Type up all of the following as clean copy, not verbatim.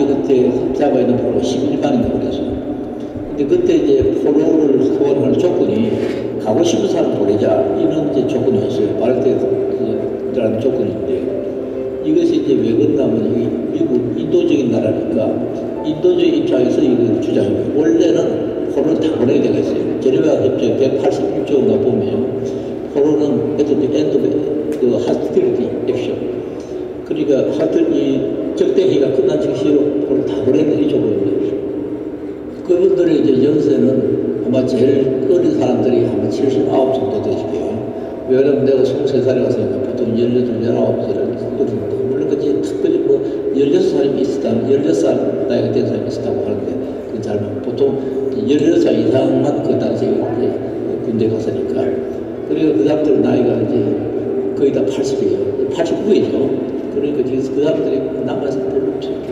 이제 그때 합자가 있는 포로 11만인가 그래서. 근데 그때 이제 포로를 소환하는 조건이 가고 싶은 사람 보내자 이런 이제 조건이었어요. 바르테라는 조건인데 이것이 이제 왜 그러냐면 미국 인도적인 나라니까 인도적 입장에서 이걸 주장해요. 원래는 포로를 다 보내야 되겠어요. 제네바 협정 181조인가 보면 포로는 엔드 그 하스틸리티 액션. 그러니까 이 적대기가 끝난 즉시로 포로를 다 보내는 이 조건인데 그분들의 이제 연세는 아마 제일 어린 사람들이 아마 79 정도 되실 거예요. 왜냐면 내가 23살에 갔으니까 보통 18, 19살을 어린데 물론 그치 특별히 뭐 16살이 있었다면 16살 나이가 된 사람이 있었다고 하는데 그건 잘못 보통 16살 이상만 그 당시에 군대 갔으니까 그리고 그 사람들 나이가 이제 거의 다 80이에요. 89이죠. 그러니까 그 사람들이 남아서 별로 없어요.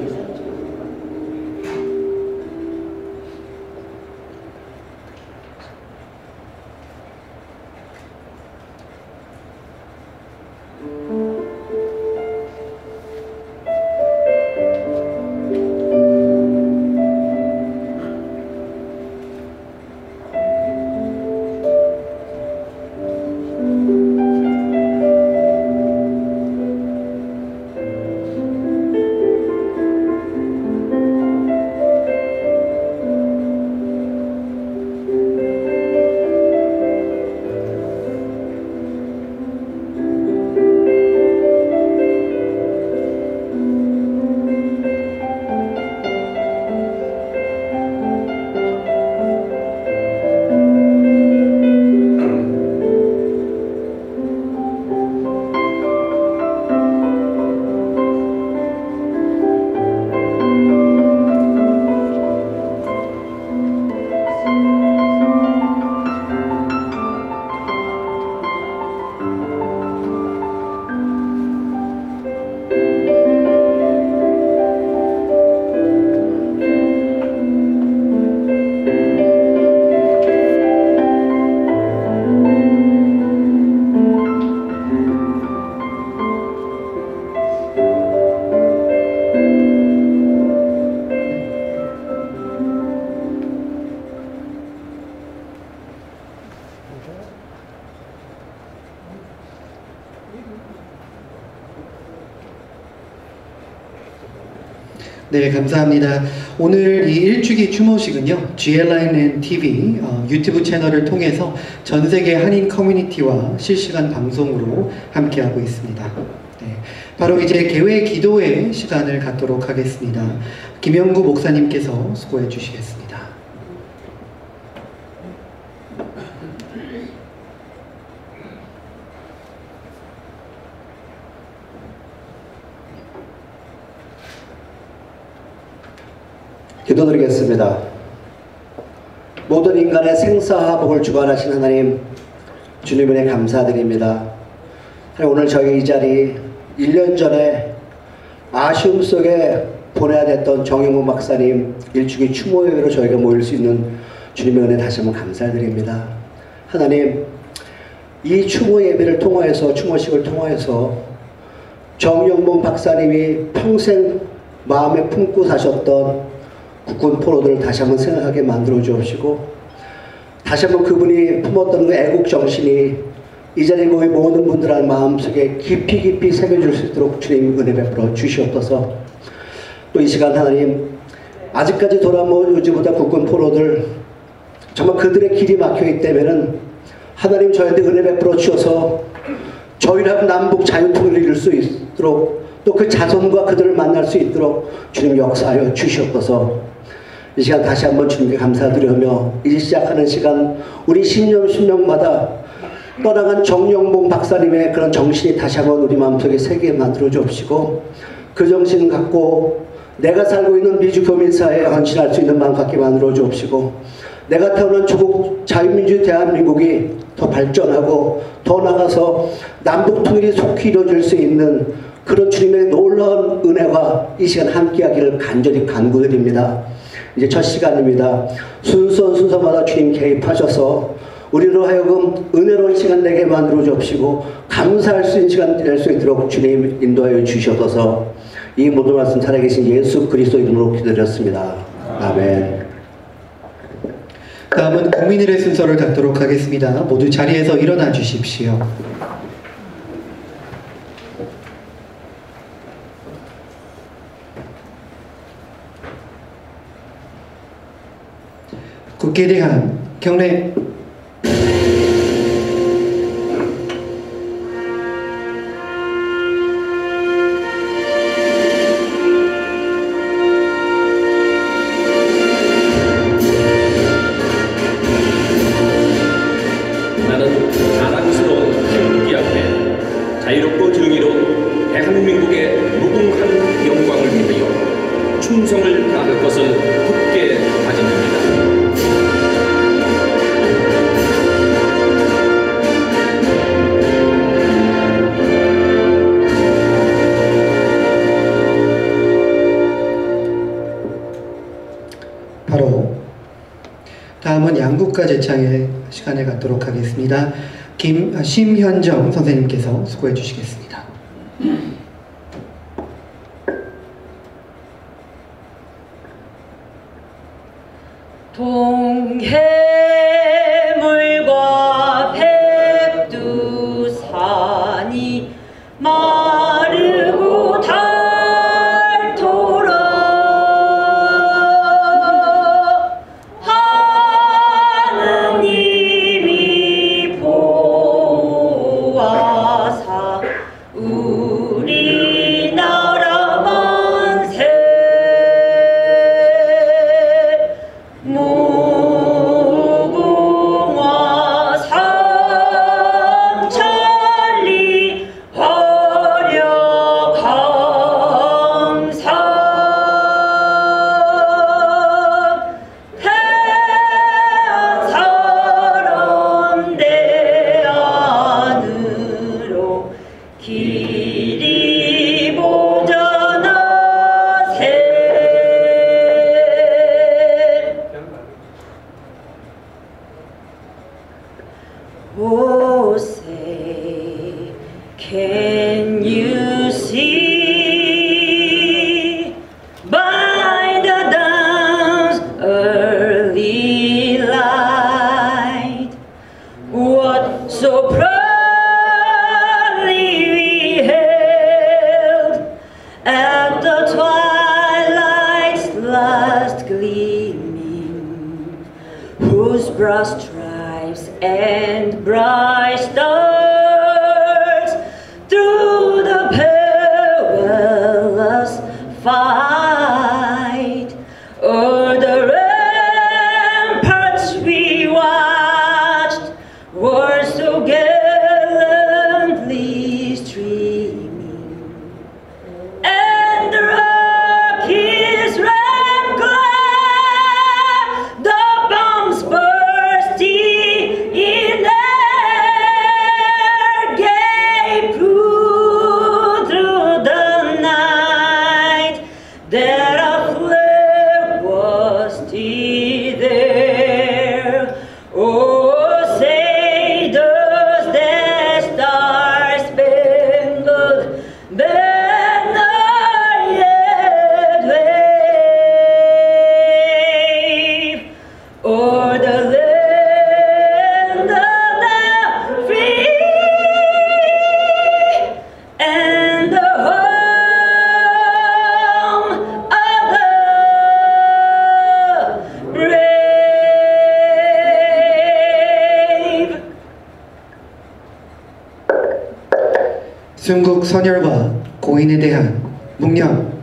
네, 감사합니다. 오늘 이 일주기 추모식은요, GLIN TV 유튜브 채널을 통해서 전 세계 한인 커뮤니티와 실시간 방송으로 함께하고 있습니다. 네, 바로 이제 개회 기도회 시간을 갖도록 하겠습니다. 김영구 목사님께서 수고해 주시겠습니다. 기도드리겠습니다. 모든 인간의 생사화복을 주관하신 하나님, 주님 은혜 감사드립니다. 오늘 저희 이 자리 1년 전에 아쉬움 속에 보내야 됐던 정영문 박사님 일주기 추모회로 저희가 모일 수 있는 주님의 은혜 다시 한번 감사드립니다. 하나님, 이 추모 예배를 통하여서, 추모식을 통하여서 정영문 박사님이 평생 마음에 품고 사셨던 국군 포로들을 다시 한번 생각하게 만들어 주옵시고, 다시 한번 그분이 품었던 그 애국 정신이 이 자리에 모인 모든 분들의 마음속에 깊이 새겨줄 수 있도록 주님 은혜 베풀어 주시옵소서. 또 이 시간 하나님, 아직까지 돌아오지 못한 국군 포로들, 정말 그들의 길이 막혀있기 때문에 하나님 저희한테 은혜 베풀어 주셔서 저희랑 남북 자유통일을 이룰 수 있도록, 또 그 자손과 그들을 만날 수 있도록 주님 역사하여 주시옵소서. 이 시간 다시 한번 주님께 감사드리며, 이제 시작하는 시간 우리 신령마다 떠나간 정영봉 박사님의 그런 정신이 다시 한번 우리 마음속에 새게 만들어 주옵시고, 그 정신 갖고 내가 살고 있는 미주 교민사회에 헌신할 수 있는 마음 갖게 만들어 주옵시고, 내가 태어난 조국 자유민주 대한민국이 더 발전하고 더 나가서 남북 통일이 속히 이루어질 수 있는 그런 주님의 놀라운 은혜와 이 시간 함께하기를 간절히 간구드립니다. 이제 첫 시간입니다. 순서마다 주님 개입하셔서 우리로 하여금 은혜로운 시간 내게 만들어 주옵시고, 감사할 수 있는 시간 될 수 있도록 주님 인도하여 주시옵소서. 이 모든 말씀 살아계신 예수 그리스도 이름으로 기도드렸습니다. 아멘. 다음은 국민일의 순서를 갖도록 하겠습니다. 모두 자리에서 일어나 주십시오. 국회에 대한 경례. 나는 자랑스러운 태극기 앞에 자유롭고 정의로운 대한민국의 무궁한 영광을 위하여 충성을 다할 것을 굳게 다짐합니다. 바로 다음은 양국가 제창의 시간을 갖도록 하겠습니다. 심현정 선생님께서 수고해 주시겠습니다. 동해물과 백두산이 마르고 닳도록 하느님이 보호하사 우리나라 만세. 무궁화 삼천리 화려강산 태안 사람 내 안으로 길이 보잖아세. Oh, say, can you see by the dawn's early light what so proudly we hailed at the twilight's last gleaming, whose broad stripes and bright stars through the perilous fight o'er the ramparts we watched were so gallantly streaming, and the Rockies red glare, the bombs bursting in air gave proof through the night that a flag was still there. Oh, say does that star-spangled banner yet wave o'er the land of the free and the home of the brave. 순국 선열과 고인에 대한 묵념.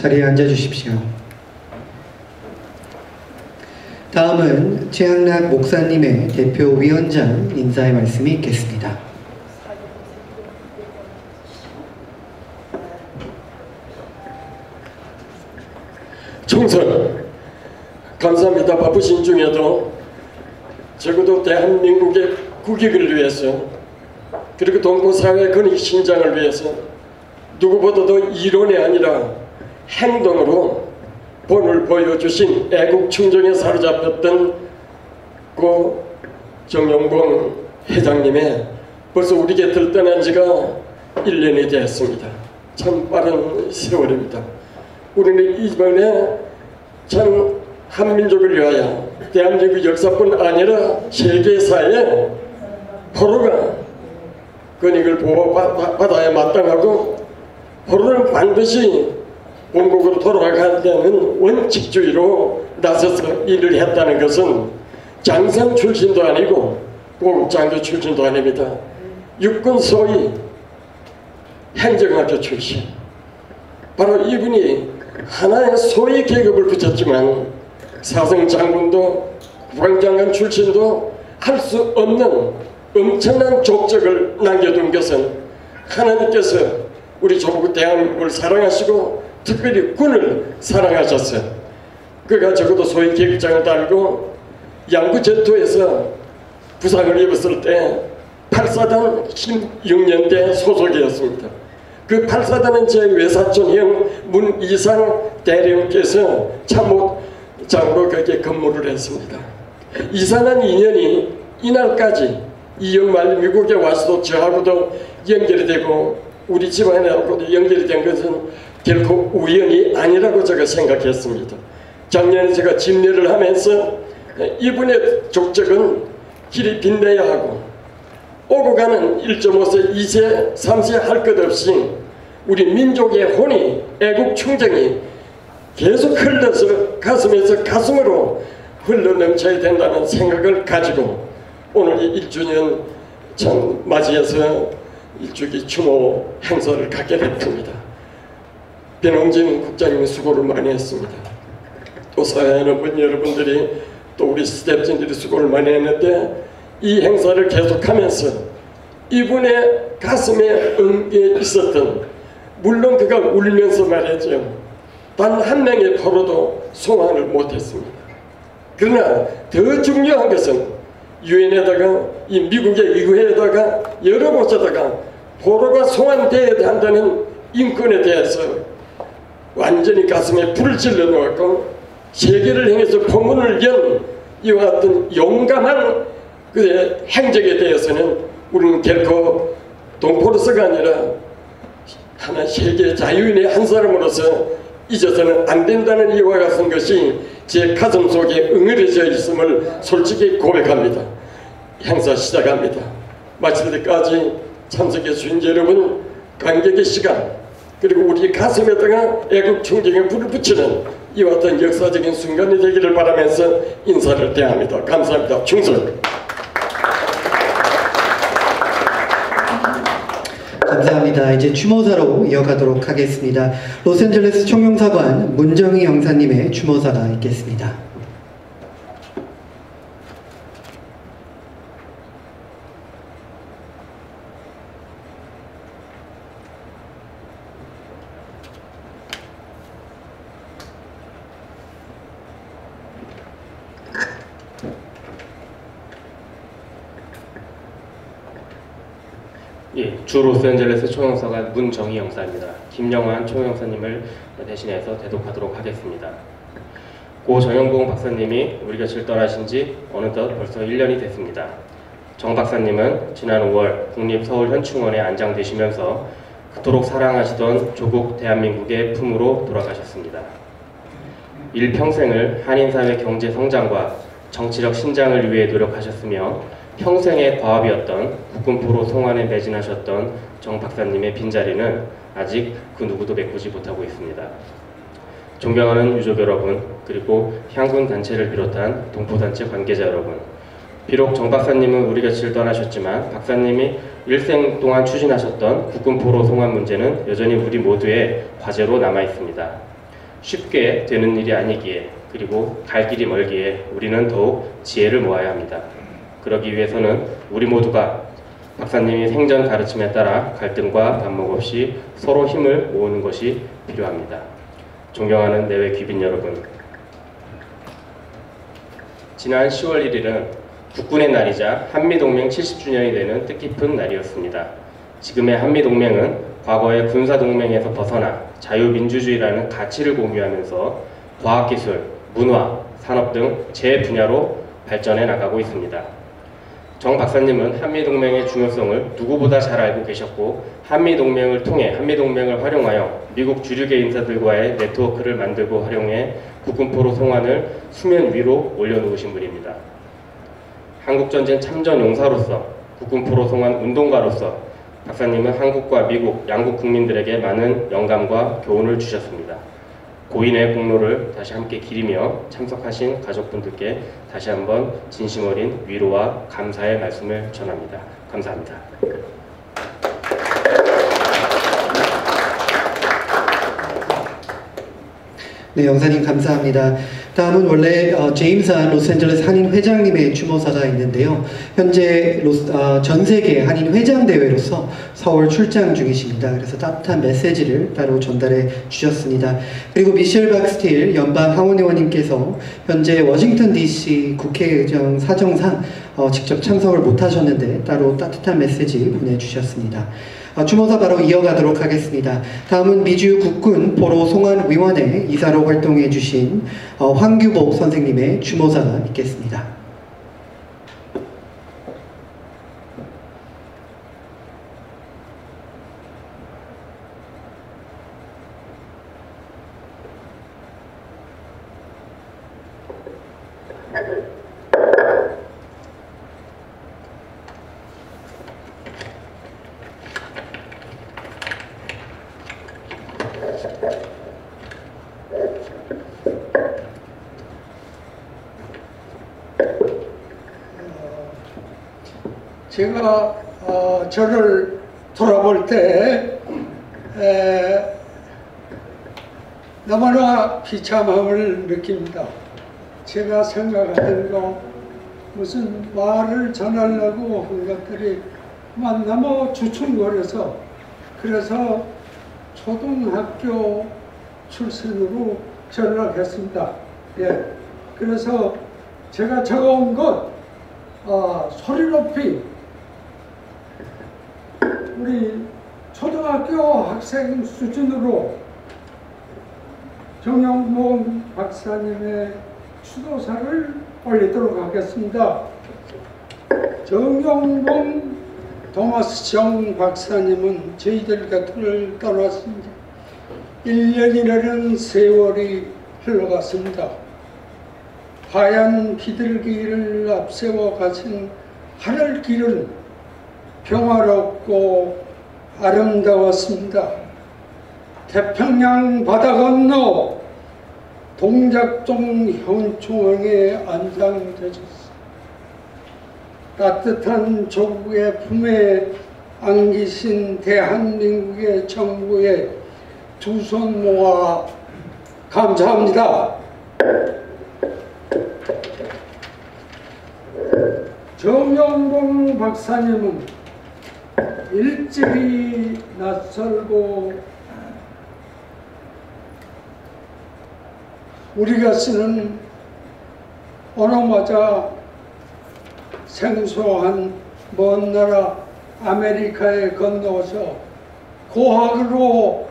자리에 앉아주십시오. 다음은 최양락 목사님의 대표 위원장 인사의 말씀이 있겠습니다. 총선 감사합니다. 바쁘신 중에도 적어도 대한민국의 국익을 위해서 그리고 동포사회 건익 신장을 위해서 누구보다도 이론이 아니라 행동으로 본을 보여주신 애국 충정에 사로잡혔던 고 정용봉 회장님의 벌써 우리 곁을 떠난 지가 1년이 되었습니다. 참 빠른 세월입니다. 우리는 이번에 참 한민족을 위하여 대한민국 역사뿐 아니라 세계사에 포로가 권익을 보호받아야 마땅하고 포로는 반드시 본국으로 돌아가는 원칙주의로 나서서 일을 했다는 것은 장성 출신도 아니고 고급장교 출신도 아닙니다. 육군 소위 행정학교 출신, 바로 이분이 하나의 소위 계급을 붙였지만 사성장군도 국방장관 출신도 할 수 없는 엄청난 족적을 남겨둔 것은 하나님께서 우리 조국 대한민국을 사랑하시고 특별히 군을 사랑하셨어요. 그가 적어도 소위 계급장을 달고 양구 전투에서 부상을 입었을 때 8사단 16년대 소속이었습니다. 그 8사단은 제 외사촌형 문이상 대령께서 참모장으로 거기에 근무를 했습니다. 이상한 인연이 이날까지 이영말 미국에 와서도 저하고도 연결이 되고 우리 집안하고도 연결이 된 것은 결코 우연이 아니라고 제가 생각했습니다. 작년에 제가 집례를 하면서 이분의 족적은 길이 빛내야 하고 오고 가는 1.5세, 2세, 3세 할 것 없이 우리 민족의 혼이 애국 충정이 계속 흘러서 가슴에서 가슴으로 흘러넘쳐야 된다는 생각을 가지고 오늘 1주년 참 맞이해서 일주기 추모 행사를 갖게 됐습니다. 변홍진 국장님이 수고를 많이 했습니다. 또 사회하는 분 여러분들이 또 우리 스태프진들이 수고를 많이 했는데 이 행사를 계속하면서 이분의 가슴에 엉겨 있었던, 물론 그가 울면서 말했죠. 단 한 명의 포로도 송환을 못했습니다. 그러나 더 중요한 것은 유엔에다가 이 미국의 의회에다가 여러 곳에다가 포로가 송환되어야 한다는 인권에 대해서 완전히 가슴에 불을 질러 놓았고 세계를 향해서 포문을 연 이와 같은 용감한 그의 행적에 대해서는 우리는 결코 동포로서가 아니라 하나 세계 자유인의 한 사람으로서 잊어서는 안 된다는 이와 같은 것이 제 가슴 속에 응어려져 있음을 솔직히 고백합니다. 행사 시작합니다. 마칠 때까지 참석해 주신 여러분, 관객의 시간, 그리고 우리 가슴에다가 애국 충정에 불을 붙이는 이와 같은 역사적인 순간이 되기를 바라면서 인사를 대합니다. 감사합니다. 충성. 감사합니다. 이제 추모사로 이어가도록 하겠습니다. 로스앤젤레스 총영사관 문정희 형사님의 추모사가 있겠습니다. 예, 주 로스앤젤레스 총영사관 문정희 형사입니다. 김영환 총영사님을 대신해서 대독하도록 하겠습니다. 고 정영봉 박사님이 우리 곁을 떠나신 지 어느덧 벌써 1년이 됐습니다. 정 박사님은 지난 5월 국립서울현충원에 안장되시면서 그토록 사랑하시던 조국 대한민국의 품으로 돌아가셨습니다. 일평생을 한인사회 경제 성장과 정치적 신장을 위해 노력하셨으며 평생의 과업이었던 국군포로 송환에 매진하셨던 정 박사님의 빈자리는 아직 그 누구도 메꾸지 못하고 있습니다. 존경하는 유족 여러분, 그리고 향군 단체를 비롯한 동포단체 관계자 여러분, 비록 정 박사님은 우리 곁을 떠나셨지만 박사님이 일생 동안 추진하셨던 국군포로 송환 문제는 여전히 우리 모두의 과제로 남아 있습니다. 쉽게 되는 일이 아니기에 그리고 갈 길이 멀기에 우리는 더욱 지혜를 모아야 합니다. 그러기 위해서는 우리 모두가 박사님이 생전 가르침에 따라 갈등과 단목 없이 서로 힘을 모으는 것이 필요합니다. 존경하는 내외 귀빈 여러분, 지난 10월 1일은 국군의 날이자 한미동맹 70주년이 되는 뜻깊은 날이었습니다. 지금의 한미동맹은 과거의 군사동맹에서 벗어나 자유민주주의라는 가치를 공유하면서 과학기술, 문화, 산업 등 제 분야로 발전해 나가고 있습니다. 정 박사님은 한미동맹의 중요성을 누구보다 잘 알고 계셨고 한미동맹을 통해 한미동맹을 활용하여 미국 주류계 인사들과의 네트워크를 만들고 활용해 국군포로 송환을 수면 위로 올려놓으신 분입니다. 한국전쟁 참전 용사로서 국군포로 송환 운동가로서 박사님은 한국과 미국 양국 국민들에게 많은 영감과 교훈을 주셨습니다. 고인의 공로를 다시 함께 기리며 참석하신 가족분들께 다시 한번 진심 어린 위로와 감사의 말씀을 전합니다. 감사합니다. 네, 영사님 감사합니다. 다음은 원래 제임스 로스앤젤레스 한인 회장님의 추모사가 있는데요. 현재 전 세계 한인 회장 대회로서 서울 출장 중이십니다. 그래서 따뜻한 메시지를 따로 전달해 주셨습니다. 그리고 미셸 박스틸 연방 하원의원님께서 현재 워싱턴 DC 국회의정 사정상 직접 참석을 못하셨는데 따로 따뜻한 메시지 보내주셨습니다. 추모사 바로 이어가도록 하겠습니다. 다음은 미주 국군 포로 송환위원회 이사로 활동해 주신 황규복 선생님의 추모사가 있겠습니다. 제가 저를 돌아볼 때 너무나 비참함을 느낍니다. 제가 생각하던 거 무슨 말을 전하려고 한 것들이 너무 주춤거려서 그래서 초등학교 출신으로 전락했습니다. 예. 그래서 제가 적어온 것 소리 높이 우리 초등학교 학생 수준으로 정영봉 박사님의 추도사를 올리도록 하겠습니다. 정영봉 토마스 정 박사님은 저희들 곁을 떠났습니다. 1년이라는 세월이 흘러갔습니다. 하얀 비둘기를 앞세워 가신 하늘길은 평화롭고 아름다웠습니다. 태평양 바다 건너 동작동 현충원에 안장되셨습니다. 따뜻한 조국의 품에 안기신 대한민국의 정부에 두 손 모아 감사합니다. 정영봉 박사님은 일찍이 낯설고 우리가 쓰는 언어마저 생소한 먼 나라 아메리카에 건너서 고학으로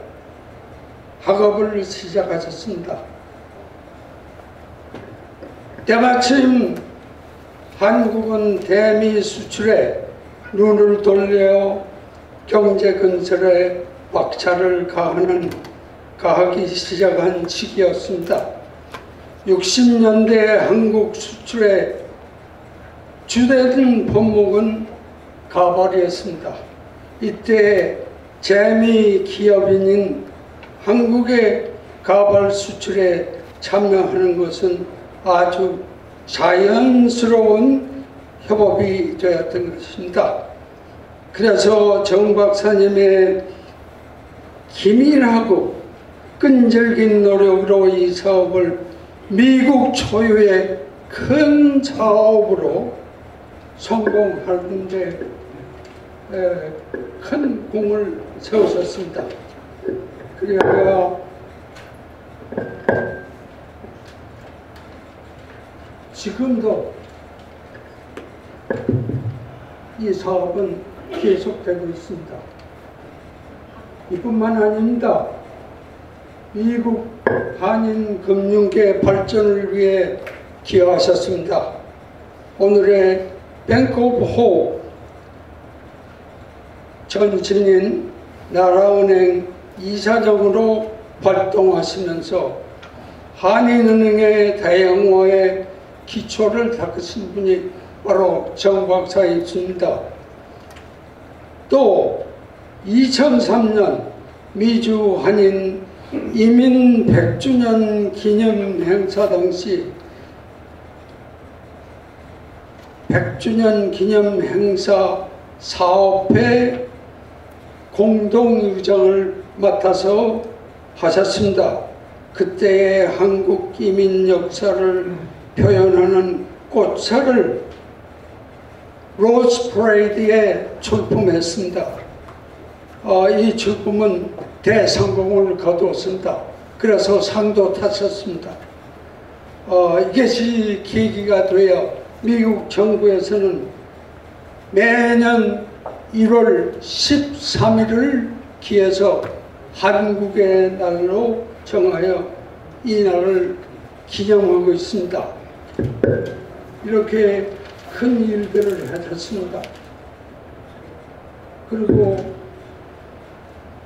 학업을 시작하셨습니다. 때마침 한국은 대미 수출에 눈을 돌려 경제 건설에 박차를 가하기 시작한 시기였습니다. 60년대 한국 수출의 주된 품목은 가발이었습니다. 이때 재미 기업인인 한국의 가발 수출에 참여하는 것은 아주 자연스러운 협업이 되었던 것입니다. 그래서 정 박사님의 기민하고 끈질긴 노력으로 이 사업을 미국 초유의 큰 사업으로 성공하는 데 큰 공을 세우셨습니다. 그래야 지금도 이 사업은 계속되고 있습니다. 이뿐만 아닙니다. 미국 한인 금융계 발전을 위해 기여하셨습니다. 오늘의 뱅크 오브 호흡 전신인 나라은행 이사장으로 활동하시면서 한인은행의 다양화에 기초를 닦으신 분이 바로 정 박사이십니다. 또 2003년 미주 한인 이민 100주년 기념 행사 당시 100주년 기념 행사 사업회 공동의장을 맡아서 하셨습니다. 그때의 한국 이민 역사를 표현하는 꽃차를 로즈 프레이드에 출품했습니다. 이 출품은 대성공을 거두었습니다. 그래서 상도 탔었습니다. 이것이 계기가 되어 미국 정부에서는 매년 1월 13일을 기해서 한국의 날로 정하여 이 날을 기념하고 있습니다. 이렇게 큰 일들을 하셨습니다. 그리고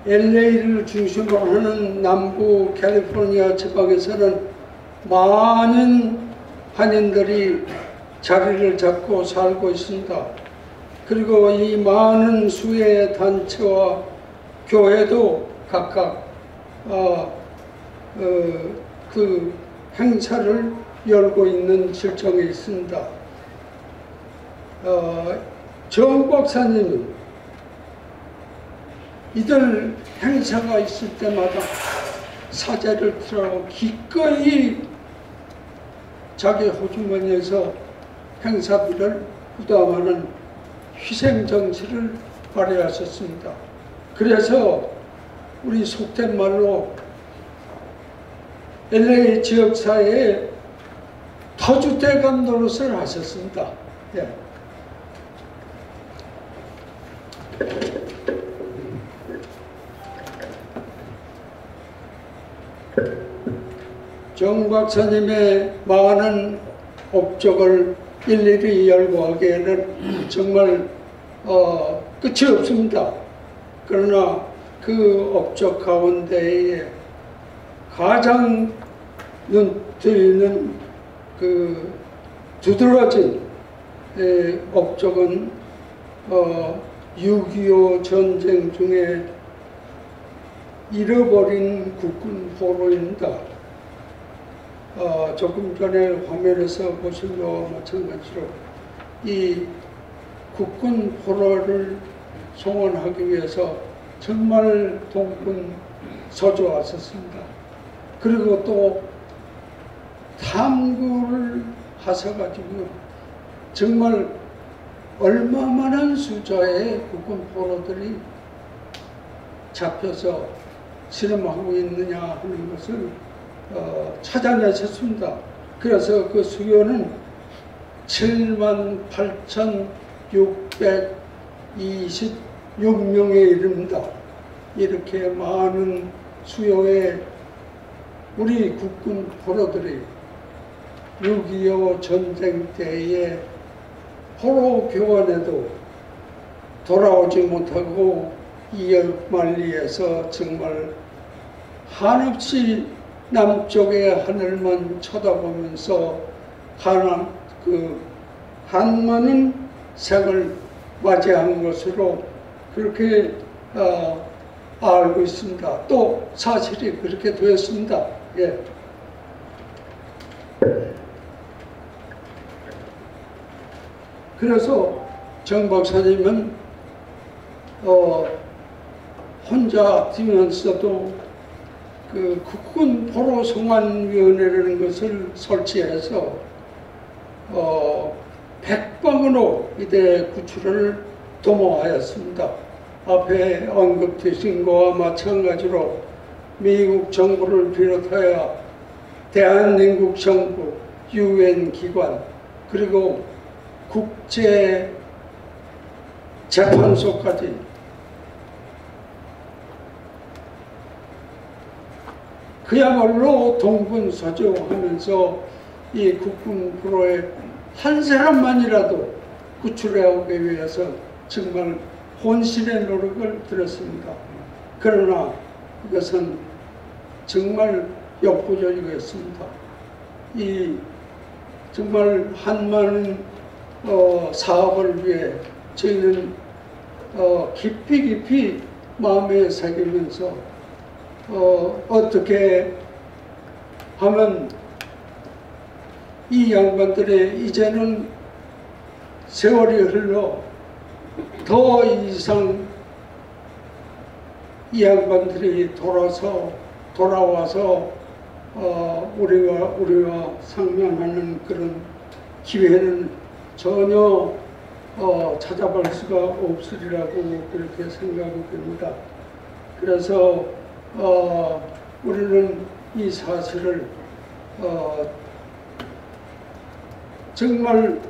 LA를 중심으로 하는 남부 캘리포니아 지방에서는 많은 한인들이 자리를 잡고 살고 있습니다. 그리고 이 많은 수의 단체와 교회도 각각 그 행사를 열고 있는 실정에 있습니다. 정 박사님은 이들 행사가 있을 때마다 사제를 틀어 기꺼이 자기 호주머니에서 행사비를 부담하는 희생정치를 발휘하셨습니다. 그래서 우리 속된 말로 LA 지역사회에 터줏대감 노릇을 하셨습니다. 예. 정 박사님의 많은 업적을 일일이 열거하기에는 정말 끝이 없습니다. 그러나 그 업적 가운데에 가장 눈뜨이는 그 두드러진 업적은 6.25 전쟁 중에 잃어버린 국군 포로입니다. 조금 전에 화면에서 보신 것과 마찬가지로 이 국군 포로를 송환하기 위해서 정말 동분 서주하셨습니다. 그리고 또 탐구를 하셔가지고 정말 얼마만한 숫자의 국군 포로들이 잡혀서 실험하고 있느냐 하는 것을 찾아내셨습니다. 그래서 그 수요는 78,626명에 이릅니다. 이렇게 많은 수요의 우리 국군 포로들이 6.25 전쟁 때에 포로 교환에도 돌아오지 못하고 이역만리에서 정말 한없이 남쪽의 하늘만 쳐다보면서 한많은 생을 맞이한 것으로 그렇게 알고 있습니다. 또 사실이 그렇게 되었습니다. 예. 그래서 정 박사님은 혼자 뛰면서도 그 국군 포로 송환위원회라는 것을 설치해서 100방으로 이대 구출을 도모하였습니다. 앞에 언급되신 것과 마찬가지로 미국 정부를 비롯하여 대한민국 정부, UN 기관, 그리고 국제 재판소까지 그야말로 동분서주하면서 이 국군 포로의 한 사람만이라도 구출해오기 위해서 정말 혼신의 노력을 들였습니다. 그러나 이것은 정말 역부족이었습니다. 이 정말 한많은 사업을 위해 저희는 깊이 마음에 새기면서 어떻게 하면 이 양반들의 이제는 세월이 흘러 더 이상 이 양반들이 돌아와서 우리와 상명하는 그런 기회는 전혀 찾아볼 수가 없으리라고 그렇게 생각이 됩니다. 그래서 우리는 이 사실을 정말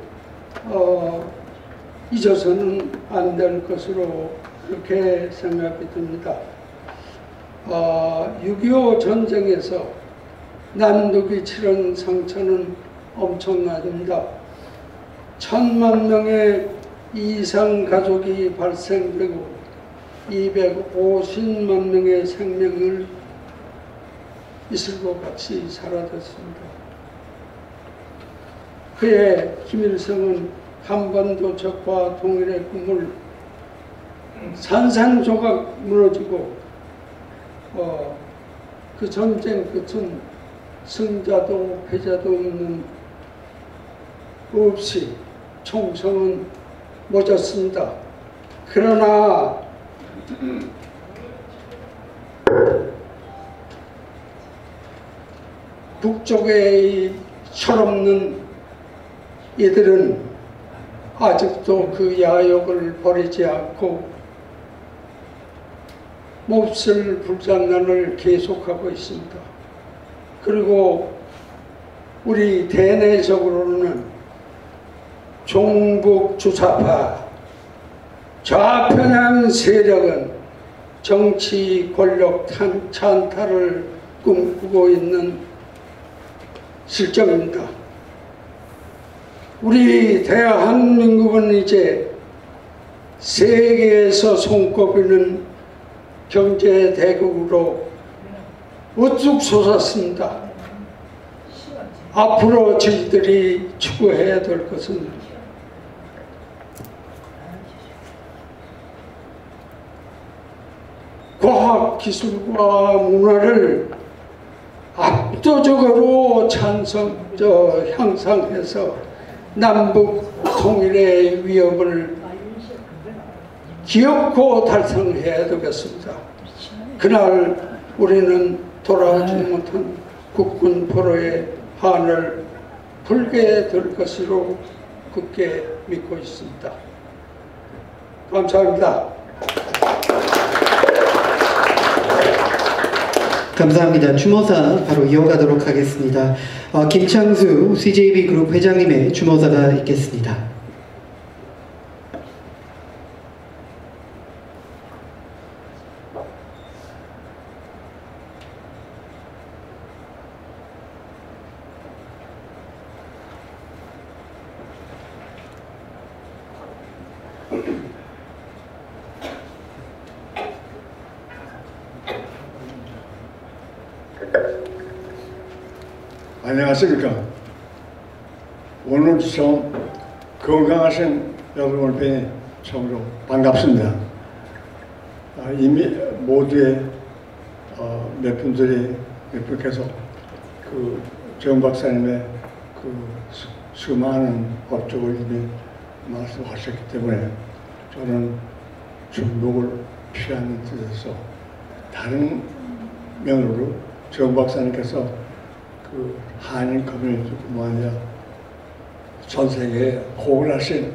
잊어서는 안 될 것으로 그렇게 생각이 듭니다. 6.25 전쟁에서 남북이 치른 상처는 엄청나답니다. 1000만 명의 이상 가족이 발생되고 250만 명의 생명을 이슬과 같이 사라졌습니다. 그의 김일성은 한반도 적과 통일의 꿈을 산산조각 무너지고 그 전쟁 끝은 승자도 패자도 없이 총성은 멎었습니다. 그러나 북쪽의 철없는 이들은 아직도 그 야욕을 버리지 않고 몹쓸 불장난을 계속하고 있습니다. 그리고 우리 대내적으로는 종북 주사파 좌편향 세력은 정치 권력 찬탈을 꿈꾸고 있는 실정입니다. 우리 대한민국은 이제 세계에서 손꼽히는 경제 대국으로 우뚝 솟았습니다. 앞으로 저희들이 추구해야 될 것은 과학 기술과 문화를 압도적으로 향상해서 남북 통일의 위협을 기어코 달성해야 되겠습니다. 그날 우리는 돌아오지 못한 국군 포로의 한을 풀게 될 것으로 굳게 믿고 있습니다. 감사합니다. 감사합니다. 추모사 바로 이어가도록 하겠습니다. 김창수 CJB 그룹 회장님의 추모사가 있겠습니다. 안녕하십니까. 오늘 좀 건강하신 여러분을 뵈니 참으로 반갑습니다. 이미 모두의 몇 분께서 그 정 박사님의 그 수많은 업적을 이미 말씀하셨기 때문에 저는 중복을 피하는 뜻에서 다른 면으로 정 박사님께서 그 한인 커뮤니티뿐만 아니라 전 세계에 호응하신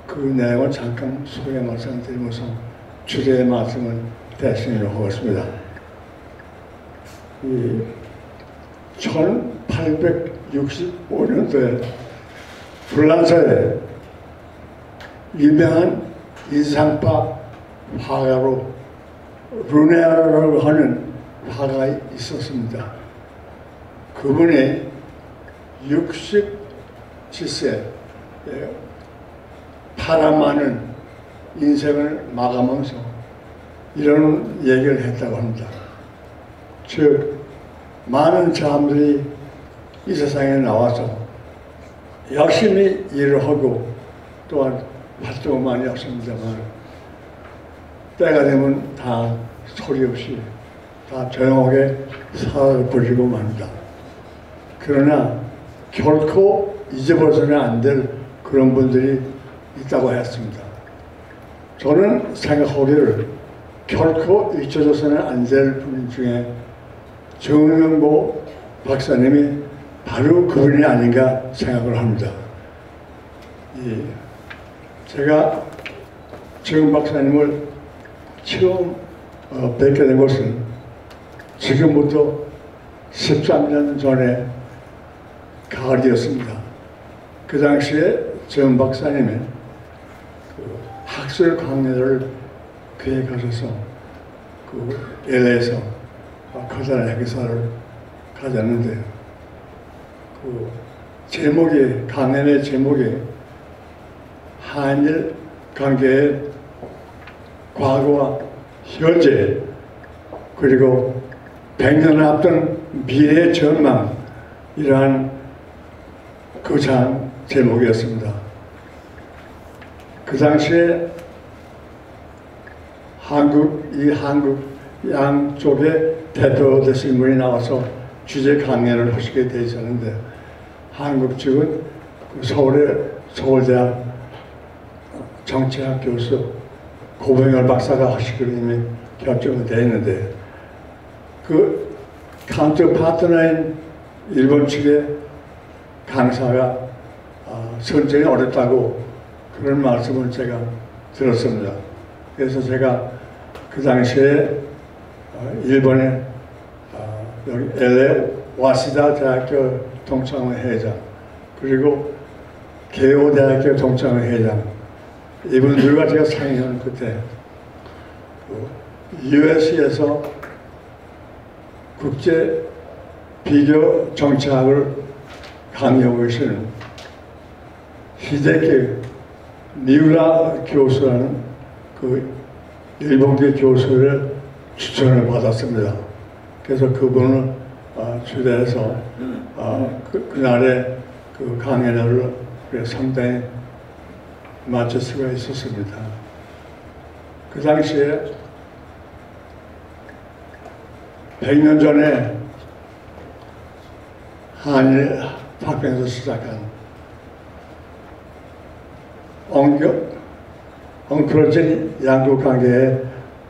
그 내용을 잠깐 소개 말씀드리면서 주제의 말씀을 대신으로 하겠습니다. 이 1865년도에 프랑스에 유명한 인상파 화가로 루네아르라고 하는 화가가 있었습니다. 그분이 67세 파란 인생을 마감하면서 이런 얘기를 했다고 합니다. 즉 많은 사람들이 이 세상에 나와서 열심히 일을 하고 또한 활동을 많이 했습니다만 때가 되면 다 소리 없이 다 조용하게 살아버리고 맙니다. 그러나 결코 잊어버려서는 안 될 그런 분들이 있다고 했습니다. 저는 생각하기를 결코 잊혀져서는 안 될 분 중에 정명보 박사님이 바로 그분이 아닌가 생각을 합니다. 제가 정 박사님을 처음 뵙게 된 것은 지금부터 13년 전에 가을이었습니다. 그 당시에 정 박사님은 그 학술 강연을 계획하셔서 그 LA에서 커다란 행사를 가졌는데 그 제목이 강연의 제목이 한일 관계의 과거와 현재 그리고 100년을 앞둔 미래의 전망이라는 그 장 제목이었습니다. 그 당시에 한국 양쪽의 대표 되신 분이 나와서 주제 강연을 하시게 되어 있었는데 한국 측은 그 서울대학 정치학 교수 고병열 박사가 하시기로 이미 결정이 되어 있는데 그 카운터 파트너인 일본 측의 강사가 선정이 어렵다고 그런 말씀을 제가 들었습니다. 그래서 제가 그 당시에 일본의 여기 LA 와시다 대학교 동창회 회장 그리고 개오 대학교 동창회 회장 이분들과 제가 상의하는 끝에 US에서 국제 비교 정치학을 강의하고 계시는 히데키 미우라 교수라는 그 일본계 교수를 추천을 받았습니다. 그래서 그분을 초대해서 그날의 그 강연을 상당히 마칠 수가 있었습니다. 그 당시에 100년 전에 한일 파병에서 시작한 엉클어진 양국 관계의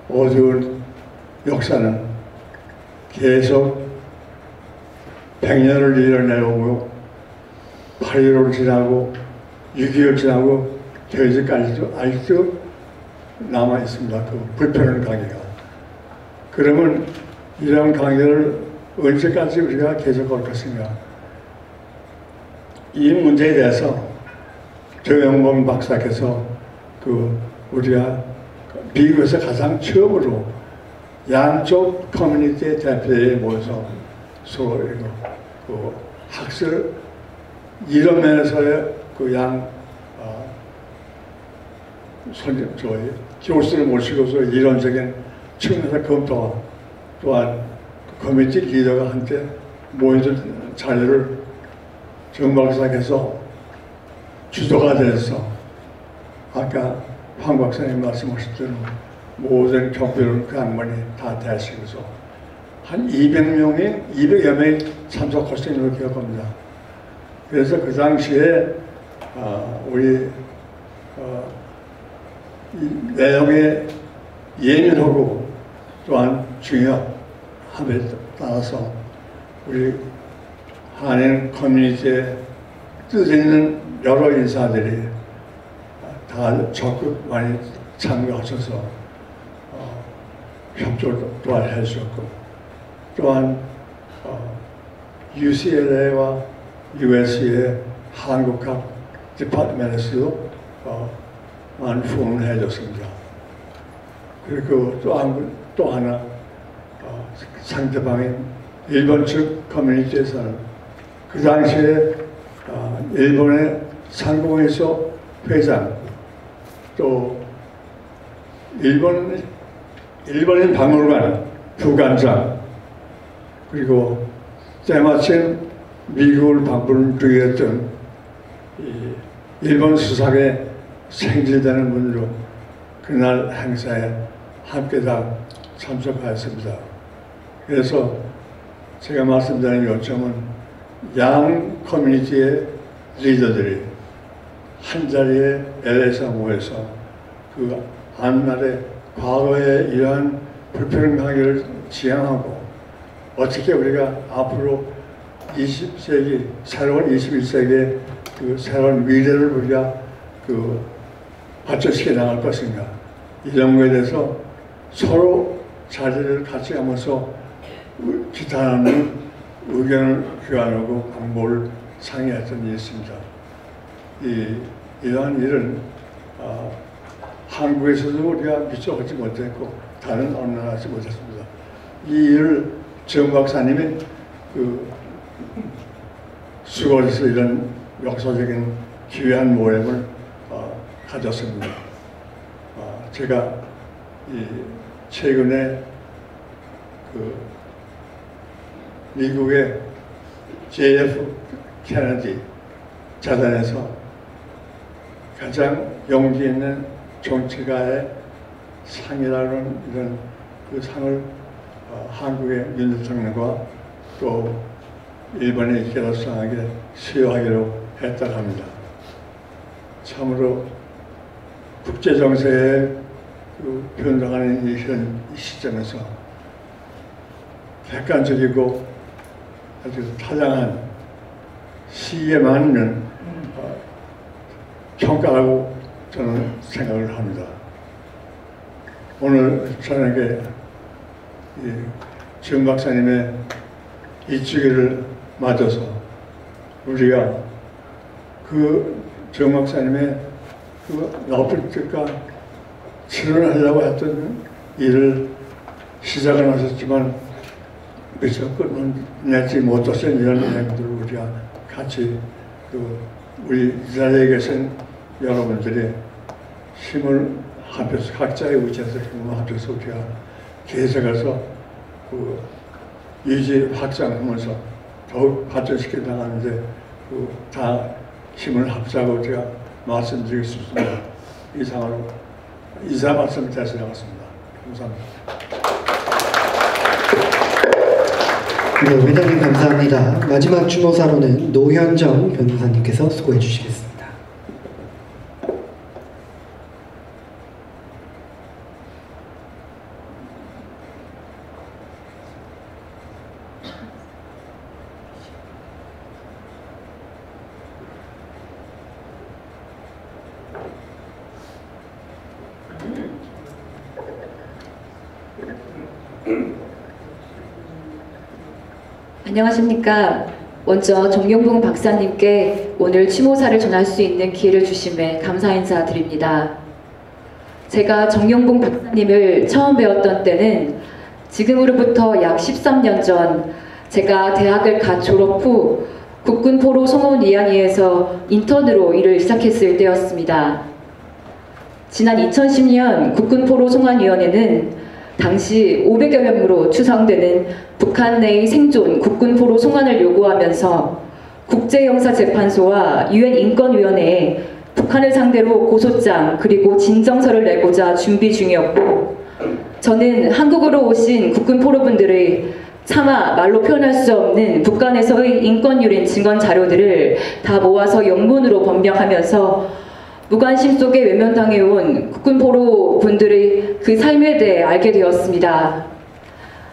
어두운 역사는 계속 100년을 이뤄내오고 8.15를 지나고 6.25를 지나고 저희들까지도 아직도 남아 있습니다. 그 불편한 관계가. 그러면 이런 관계를 언제까지 우리가 계속할 것인가? 이 문제에 대해서 정영범 박사께서 우리가 미국에서 가장 처음으로 양쪽 커뮤니티의 대표들이 모여서 서로 학술 이런 면에서의 교수를 모시고서 이론적인 측면에서 검토와 또한 커뮤니티 리더가 한테 모여준 자료를 정 박사께서 주도가 돼서 아까 황 박사님 말씀하신 대로 모든 경비를 그 양반이 다 대하시면서 한 200여 명이 참석하신 걸로 기억합니다. 그래서 그 당시에 우리 이 내용에 예민하고 또한 중요함에 따라서 우리 한인 커뮤니티에 뜻 있는 여러 인사들이 다 적극 많이 참여하셔서 협조를 또한 해주셨고, 또한 UCLA와 USC의 한국학 디파트먼트에서도 많은 후원을 해줬습니다. 그리고 또 하나 상대방인 일본 측 커뮤니티에서는 그 당시에 일본의 상공회소 회장, 또 일본인 박물관 부관장, 그리고 때마침 미국을 방문 중이었던 일본 수상에 생질되는 분으로 그날 행사에 함께 다 참석하였습니다. 그래서 제가 말씀드리는 요점은 양 커뮤니티의 리더들이 한 자리에 LA에서 모여서 그 한날의 과거의 이러한 불평등하기를 지향하고 어떻게 우리가 앞으로 20세기, 새로운 21세기의 그 새로운 미래를 우리가 발전시켜 나갈 것인가, 이런 거에 대해서 서로 자리를 같이 하면서 기타하는 의견을 교환하고 방법을 상의했던 일이 있습니다. 이러한 일은 한국에서도 우리가 미처 하지 못했고 다른 어느 나라 하지 못했습니다. 이 일을 정 박사님이 수고해서 이런 역사적인 귀한 모임을 가졌습니다. 제가 최근에 미국의 JF 케네디 재단에서 가장 용기 있는 정치가의 상이라는 이런 그 상을 한국의 윤 대통령과 또 일본의 이케다 수상에게 수여하기로 했다고 합니다. 참으로 국제정세에 변동하는 이 시점에서 객관적이고 아주 타당한 시기에 맞는 평가라고 저는 생각을 합니다. 오늘 저녁에 정 박사님의 이 주기를 맞아서 우리가 정 박사님의 높은 뜻과 실현하려고 했던 일을 시작을 하셨지만 미처 끝내지 못하신 이런 일들을 우리가 같이 우리 이 자리에 계신 여러분들이 힘을 합해서 각자의 의지에서 힘을 합해서 우리가 계속해서 유지 확장하면서 더욱 발전시켜 나가는데 다 힘을 합치고 제가 말씀드리고 싶습니다. 이상으로 이사 말씀 다시 나갔습니다. 감사합니다. 네, 회장님 감사합니다. 마지막 추모사로는 노현정 변호사님께서 수고해 주시겠습니다. 안녕하십니까. 먼저 정용봉 박사님께 오늘 추모사를 전할 수 있는 기회를 주심에 감사 인사드립니다. 제가 정용봉 박사님을 처음 배웠던 때는 지금으로부터 약 13년 전 제가 대학을 갓 졸업 후 국군포로 송원위안위에서 인턴으로 일을 시작했을 때였습니다. 지난 2010년 국군포로 송환위원회는 당시 500여 명으로 추정되는 북한 내의 생존 국군포로 송환을 요구하면서 국제형사재판소와 UN 인권위원회에 북한을 상대로 고소장 그리고 진정서를 내고자 준비 중이었고, 저는 한국으로 오신 국군포로분들의 차마 말로 표현할 수 없는 북한에서의 인권유린 증언 자료들을 다 모아서 영문으로 번역하면서 무관심 속에 외면당해온 국군포로 분들의 그 삶에 대해 알게 되었습니다.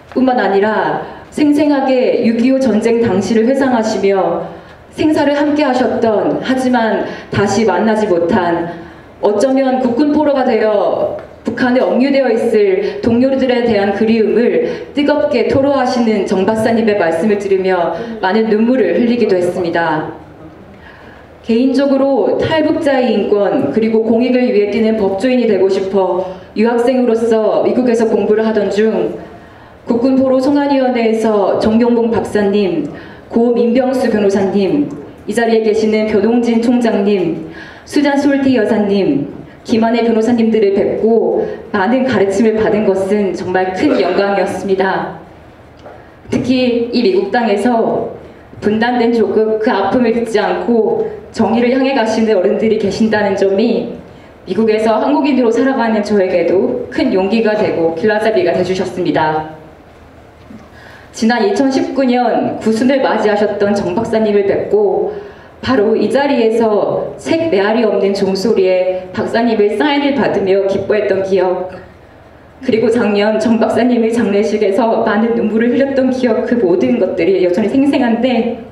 뿐만 아니라 생생하게 6.25 전쟁 당시를 회상하시며 생사를 함께 하셨던, 하지만 다시 만나지 못한, 어쩌면 국군 포로가 되어 북한에 억류되어 있을 동료들에 대한 그리움을 뜨겁게 토로하시는 정 박사님의 말씀을 들으며 많은 눈물을 흘리기도 했습니다. 개인적으로 탈북자의 인권 그리고 공익을 위해 뛰는 법조인이 되고 싶어 유학생으로서 미국에서 공부를 하던 중 국군 포로 송환위원회에서 정용봉 박사님, 고 민병수 변호사님, 이 자리에 계시는 변홍진 총장님, 수잔 솔티 여사님, 김한혜 변호사님들을 뵙고 많은 가르침을 받은 것은 정말 큰 영광이었습니다. 특히 이 미국 땅에서 분단된 조국 그 아픔을 잊지 않고 정의를 향해 가시는 어른들이 계신다는 점이 미국에서 한국인으로 살아가는 저에게도 큰 용기가 되고 길라잡이가 되주셨습니다. 지난 2019년 구순을 맞이하셨던 정 박사님을 뵙고 바로 이 자리에서 책 메아리 없는 종소리에 박사님의 사인을 받으며 기뻐했던 기억, 그리고 작년 정 박사님의 장례식에서 많은 눈물을 흘렸던 기억, 그 모든 것들이 여전히 생생한데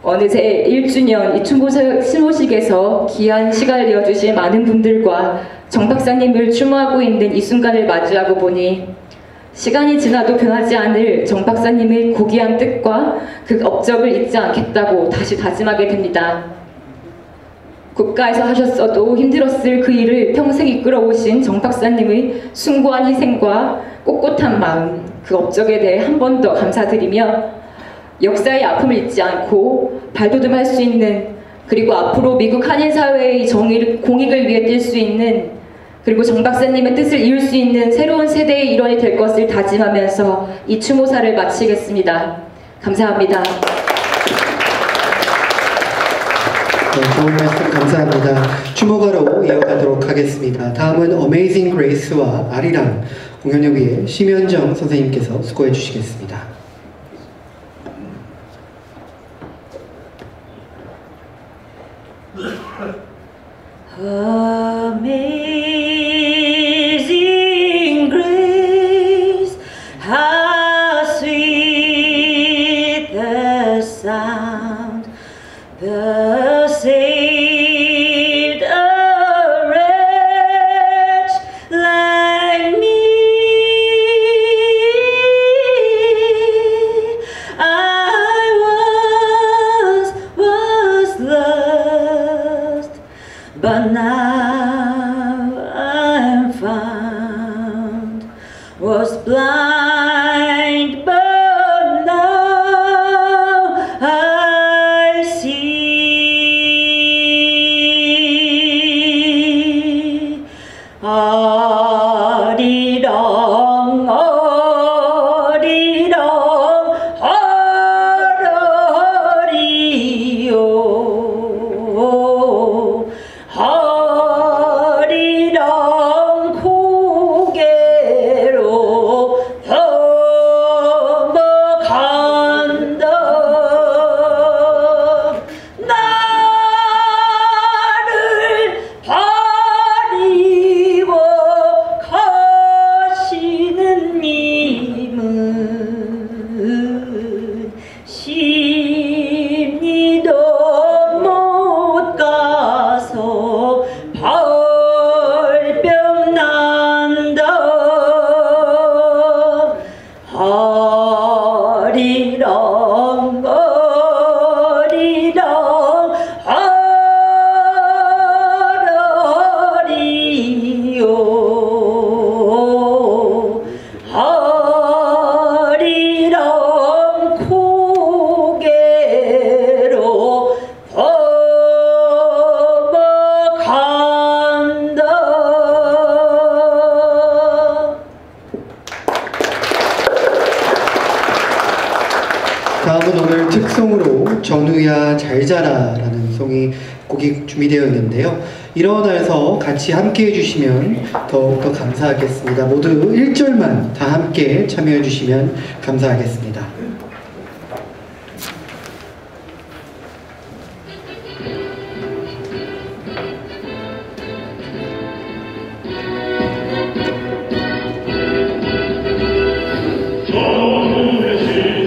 어느새 1주년 이 추모식에서 귀한 시간을 내어주신 많은 분들과 정 박사님을 추모하고 있는 이 순간을 맞이하고 보니 시간이 지나도 변하지 않을 정 박사님의 고귀한 뜻과 그 업적을 잊지 않겠다고 다시 다짐하게 됩니다. 국가에서 하셨어도 힘들었을 그 일을 평생 이끌어오신 정 박사님의 숭고한 희생과 꼿꼿한 마음, 그 업적에 대해 한 번 더 감사드리며 역사의 아픔을 잊지 않고 발돋움할 수 있는, 그리고 앞으로 미국 한인사회의 공익을 위해 뛸 수 있는, 그리고 정 박사님의 뜻을 이룰 수 있는 새로운 세대의 일원이 될 것을 다짐하면서 이 추모사를 마치겠습니다. 감사합니다. 좋은 말씀 감사합니다. 추모가로 이어가도록 하겠습니다. 다음은 어메이징 그레이스와 아리랑 공연을 위해 심현정 선생님께서 수고해 주시겠습니다. Amazing grace, how sweet the sound that saved a wretch like me. I was lost, but now I'm found, was blind, but now I see. 아리랑 아리랑 하라리요, 아리랑 고개로 넘어간다. 나를 버리고 가시는 님은 심리도 못 가서 벌병 난다. 아리랑 아리랑 하라리요, 아리랑 고개로 넘어간다. 다음은 오늘 특송으로 전우야 잘 자라라는 송이 곡이 준비되어 있는데요. 일어나서 같이 함께 해주시면 더욱더 감사하겠습니다. 모두 1절만 다 함께 참여해 주시면 감사하겠습니다. 전우의 신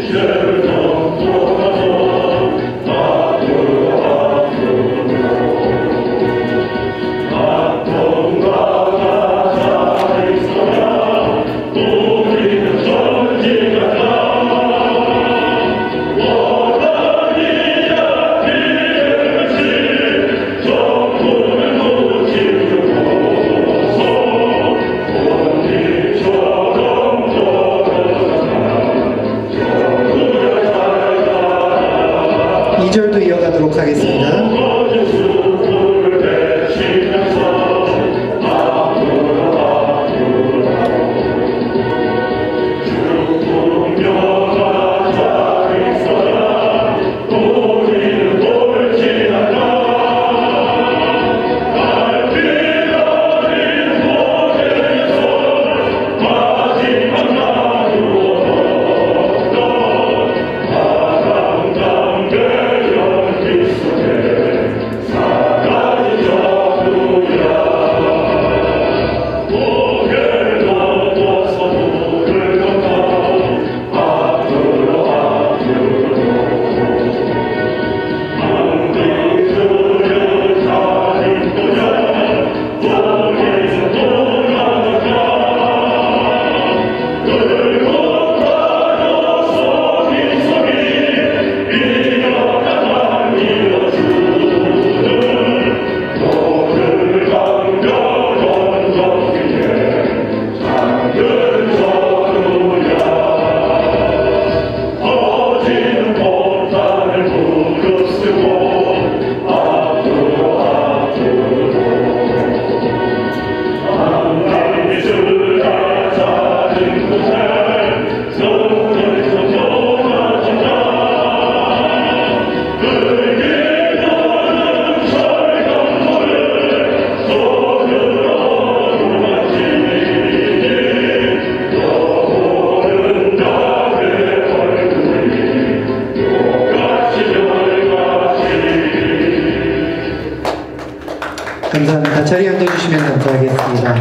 감사합니다. 자리 앉아주시면 감사하겠습니다.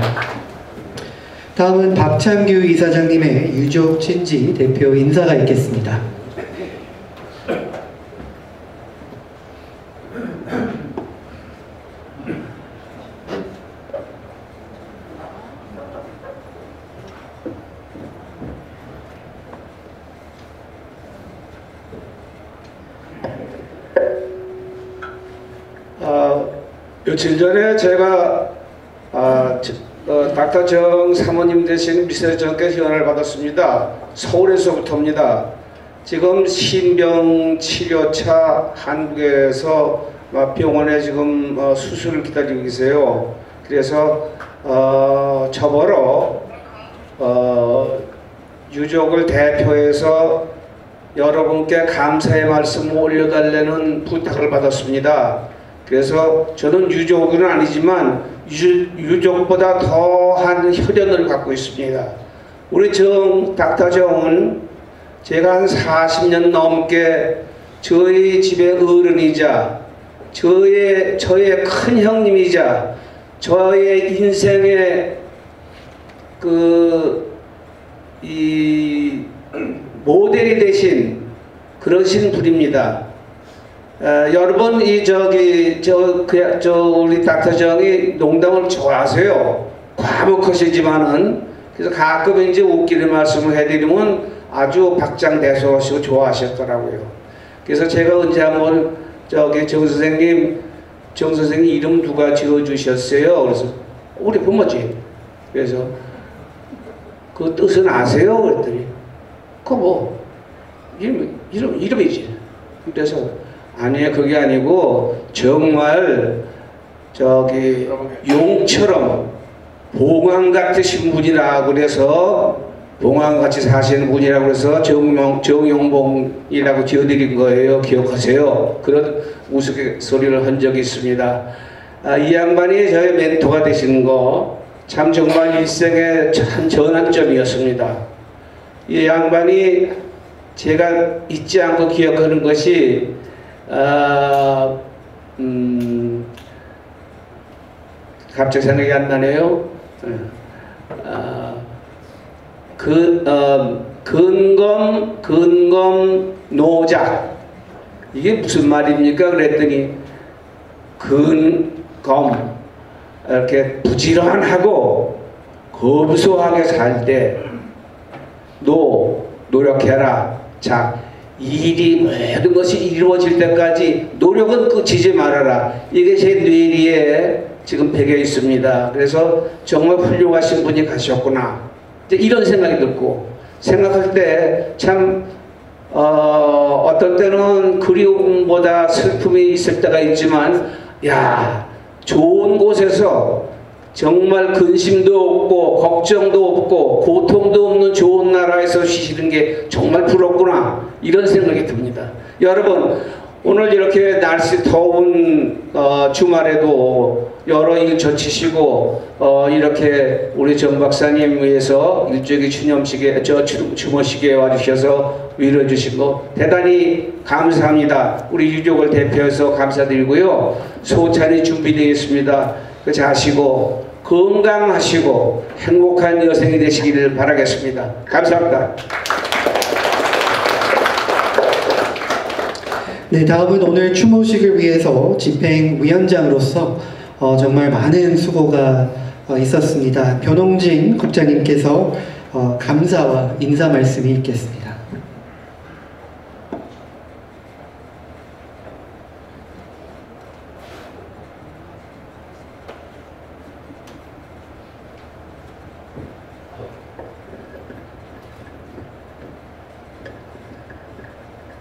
다음은 박창규 이사장님의 유족 친지 대표 인사가 있겠습니다. 며칠 전에 제가 닥터 정 사모님 대신 미세정계 지원을 받았습니다. 서울에서부터입니다. 지금 신병 치료차 한국에서 병원에 지금 수술을 기다리고 계세요. 그래서 저보러 유족을 대표해서 여러분께 감사의 말씀을 올려달라는 부탁을 받았습니다. 그래서 저는 유족은 아니지만 유족보다 더한 혈연을 갖고 있습니다. 우리 닥터 정은 제가 한 40년 넘게 저희 집의 어른이자 저의 큰 형님이자 저의 인생의 이 모델이 되신 그러신 분입니다. 여러분 우리 닥터 정이 농담을 좋아하세요. 과묵하시지만은 그래서 가끔 이제 웃기는 말씀을 해드리면 아주 박장대소하시고 좋아하셨더라고요. 그래서 제가 언제 한번 정 선생님 이름 누가 지어주셨어요? 그래서 우리 부모지. 그래서 그 뜻은 아세요? 그랬더니 그거 이름이지. 그래서 아니에요. 그게 아니고 정말 용처럼 봉황 같으신 분이라 그래서 봉황같이 사시는 분이라고 해서 정용봉이라고 지어드린 거예요. 기억하세요? 그런 우스갯소리를 한 적이 있습니다. 이 양반이 저의 멘토가 되시는 거 참 정말 일생의 참 전환점이었습니다. 이 양반이 제가 잊지 않고 기억하는 것이 갑자기 생각이 안 나네요. 근검 노작 이게 무슨 말입니까? 그랬더니 근검 이렇게 부지런하고 검소하게 살 때 노력해라. 자, 일이 모든 것이 이루어질 때까지 노력은 그치지 말아라. 이게 제 뇌리에 지금 배겨 있습니다. 그래서 정말 훌륭하신 분이 가셨구나. 이런 생각이 들고 생각할 때 참 어떤 때는 그리움보다 슬픔이 있을 때가 있지만 야, 좋은 곳에서 정말 근심도 없고 걱정도 없고 고통도 없는 좋은 나라에서 쉬시는 게 정말 부럽구나 이런 생각이 듭니다. 여러분 오늘 이렇게 날씨 더운 주말에도 여러 일 젖히시고 이렇게 우리 정 박사님 위해서 일주기 추모식에 와주셔서 위로해 주신 거 대단히 감사합니다. 우리 유족을 대표해서 감사드리고요. 소찬이 준비되어 있습니다. 그 자시고 건강하시고 행복한 여생이 되시기를 바라겠습니다. 감사합니다. 네, 다음은 오늘 추모식을 위해서 집행위원장으로서 정말 많은 수고가 있었습니다. 변홍진 국장님께서 감사와 인사 말씀이 있겠습니다.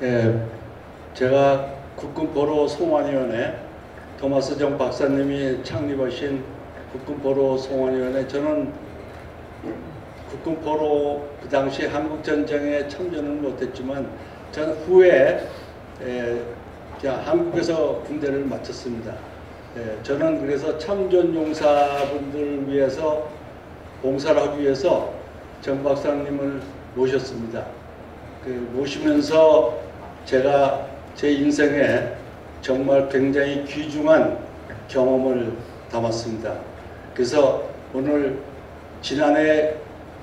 예, 제가 국군포로 송환위원회 토마스 정 박사님이 창립하신 국군포로 송환위원회 저는 국군포로 그 당시 한국전쟁에 참전은 못했지만 저는 후에 한국에서 군대를 마쳤습니다. 저는 그래서 참전용사분들을 위해서 봉사를 하기 위해서 정 박사님을 모셨습니다. 모시면서 제가 제 인생에 정말 굉장히 귀중한 경험을 담았습니다. 그래서 오늘 지난해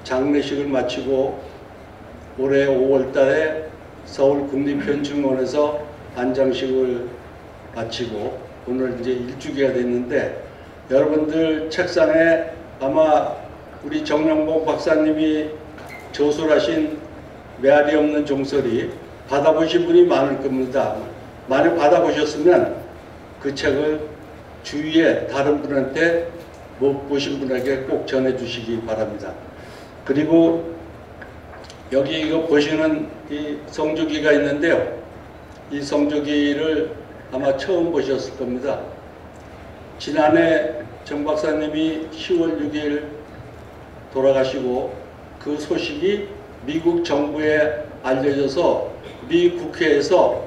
장례식을 마치고 올해 5월 달에 서울 국립현충원에서 안장식을 마치고 오늘 이제 1주기가 됐는데, 여러분들 책상에 아마 우리 정영봉 박사님이 저술하신 메아리 없는 종소리 받아보신 분이 많을 겁니다. 많이 받아보셨으면 그 책을 주위에 다른 분한테 못 보신 분에게 꼭 전해주시기 바랍니다. 그리고 여기 이거 보시는 이 성조기가 있는데요. 이 성조기를 아마 처음 보셨을 겁니다. 지난해 정 박사님이 10월 6일 돌아가시고 그 소식이 미국 정부에 알려져서 미 국회에서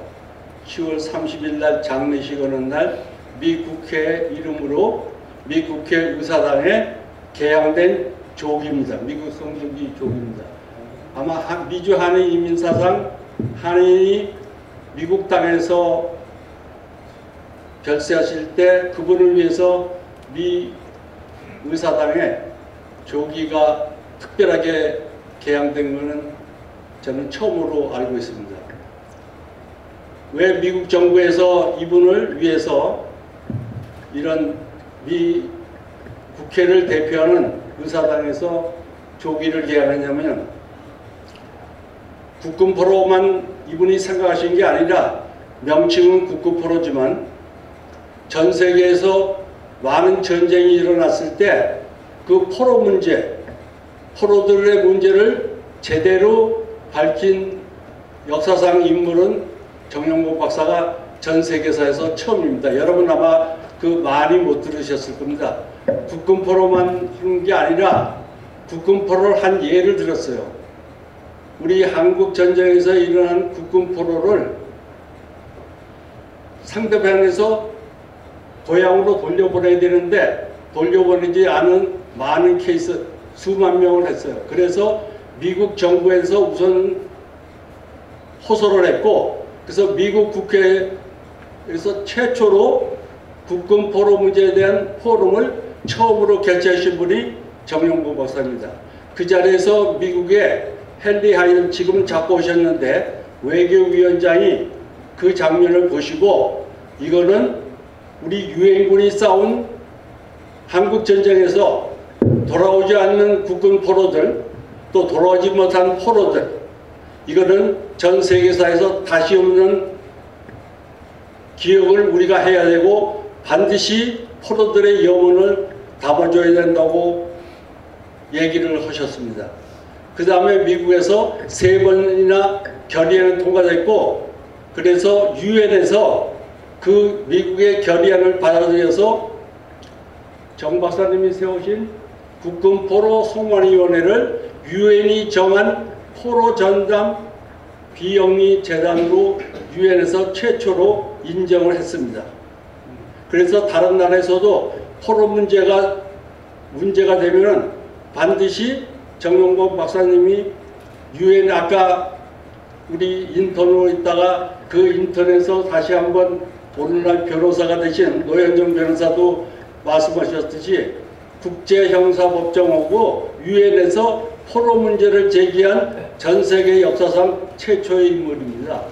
10월 30일 날 장례식 하는 날 미 국회 이름으로 미 국회 의사당에 개양된 조기입니다. 미국 성조기 조기입니다. 아마 미주 한인 이민사상 한인이 미국 땅에서 별세하실 때 그분을 위해서 미 의사당에 조기가 특별하게 개양된 것은 저는 처음으로 알고 있습니다. 왜 미국 정부에서 이분을 위해서 이런 미 국회를 대표하는 의사당에서 조기를 개양하냐면, 국군포로만 이분이 생각하신 게 아니라 명칭은 국군포로지만 전 세계에서 많은 전쟁이 일어났을 때 그 포로 문제, 포로들의 문제를 제대로 밝힌 역사상 인물은 정영봉 박사가 전 세계사에서 처음입니다. 여러분 아마 그 많이 못 들으셨을 겁니다. 국군포로만 한 게 아니라 국군포로를 한 예를 들었어요. 우리 한국 전쟁에서 일어난 국군포로를 상대방에서 고향으로 돌려보내야 되는데 돌려보내지 않은 많은 케이스 수만 명을 했어요. 그래서 미국 정부에서 우선 호소를 했고, 그래서 미국 국회에서 최초로 국군포로 문제에 대한 포럼을 처음으로 개최하신 분이 정영봉 박사입니다. 그 자리에서 미국의 헨리 하이든, 지금 잡고 오셨는데 외교위원장이 그 장면을 보시고 이거는 우리 유엔군이 싸운 한국전쟁에서 돌아오지 않는 국군 포로들, 또 돌아오지 못한 포로들, 이거는 전 세계사에서 다시 없는 기억을 우리가 해야 되고 반드시 포로들의 영혼을 담아줘야 된다고 얘기를 하셨습니다. 그 다음에 미국에서 3번이나 결의안을 통과됐고, 그래서 유엔에서 그 미국의 결의안을 받아들여서 정 박사님이 세우신 국군포로 송환위원회를 유엔이 정한 포로 전담 비영리 재단으로 유엔에서 최초로 인정을 했습니다. 그래서 다른 나라에서도 포로 문제가 되면은 반드시 정영봉 박사님이 유엔, 아까 우리 인턴으로 있다가 그 인턴에서 다시 한번 오늘날 변호사가 되신 노현정 변호사도 말씀하셨듯이 국제형사법정하고 유엔에서 포로 문제를 제기한 전 세계 역사상 최초의 인물입니다.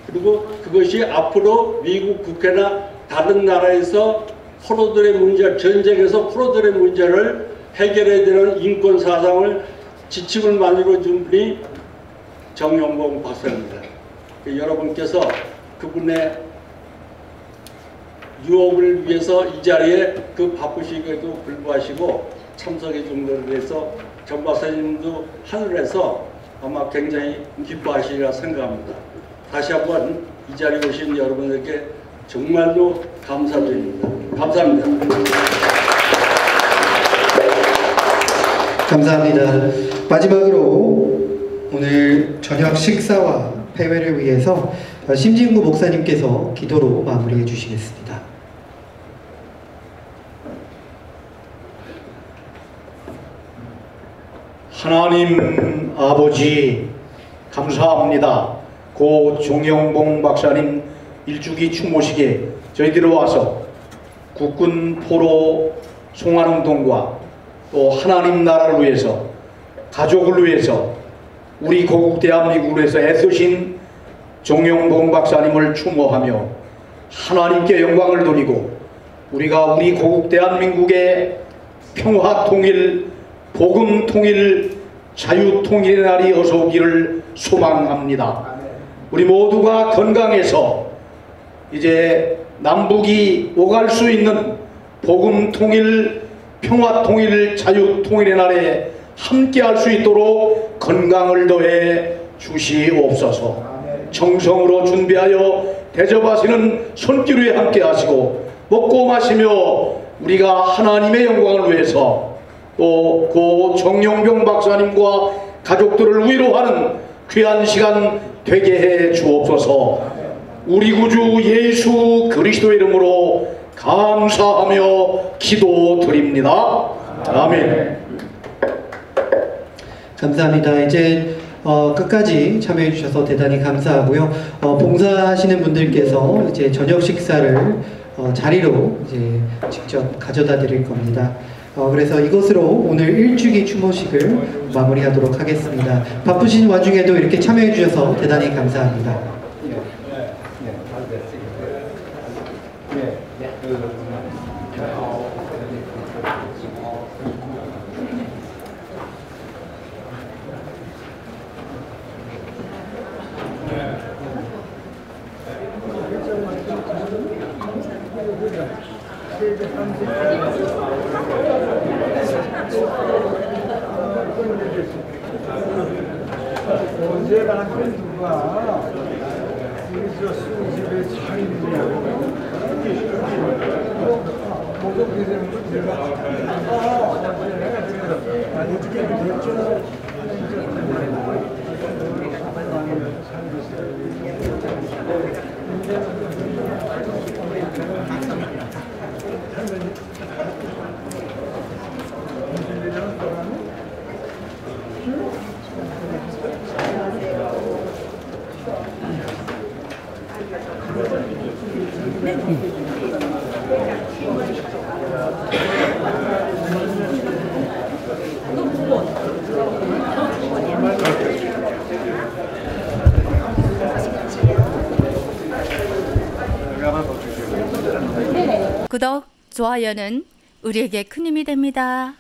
그리고 그것이 앞으로 미국 국회나 다른 나라에서 포로들의 문제, 전쟁에서 포로들의 문제를 해결해야 되는 인권 사상을 지침을 만들어준 분이 정영봉 박사입니다. 여러분께서 그분의 유업을 위해서 이 자리에 그 바쁘시게도 불구하시고 참석해 준 것에 대해서 정 박사님도 하늘에서 아마 굉장히 기뻐하시리라 생각합니다. 다시 한번 이 자리에 오신 여러분에게 정말로 감사드립니다. 감사합니다. 감사합니다. 마지막으로 오늘 저녁 식사와 폐회를 위해서 심진구 목사님께서 기도로 마무리해 주시겠습니다. 하나님 아버지 감사합니다. 고 정영봉 박사님 1주기 추모식에 저희들이 와서 국군 포로 송환운동과 또 하나님 나라를 위해서, 가족을 위해서, 우리 고국 대한민국을 위해서 애쓰신 정용봉 박사님을 추모하며 하나님께 영광을 돌리고 우리가 우리 고국 대한민국의 평화 통일, 복음 통일, 자유 통일의 날이 어서 오기를 소망합니다. 우리 모두가 건강해서 이제 남북이 오갈 수 있는 복음 통일, 평화 통일, 자유 통일의 날에 함께 할 수 있도록 건강을 더해 주시옵소서. 정성으로 준비하여 대접하시는 손길 위에 함께 하시고 먹고 마시며 우리가 하나님의 영광을 위해서 또 고 정용병 박사님과 가족들을 위로하는 귀한 시간 되게 해 주옵소서. 우리 구주 예수 그리스도의 이름으로 감사하며 기도드립니다. 아멘. 감사합니다. 이제 끝까지 참여해 주셔서 대단히 감사하고요. 봉사하시는 분들께서 이제 저녁 식사를 자리로 이제 직접 가져다 드릴 겁니다. 그래서 이것으로 오늘 일주기 추모식을 마무리하도록 하겠습니다. 바쁘신 와중에도 이렇게 참여해 주셔서 대단히 감사합니다. 언제나 누가 우리 저 수집의 차이냐고 모두 그렇게 되는 거 제가 어떻게 됐죠? 구독, 좋아요는 우리에게 큰 힘이 됩니다.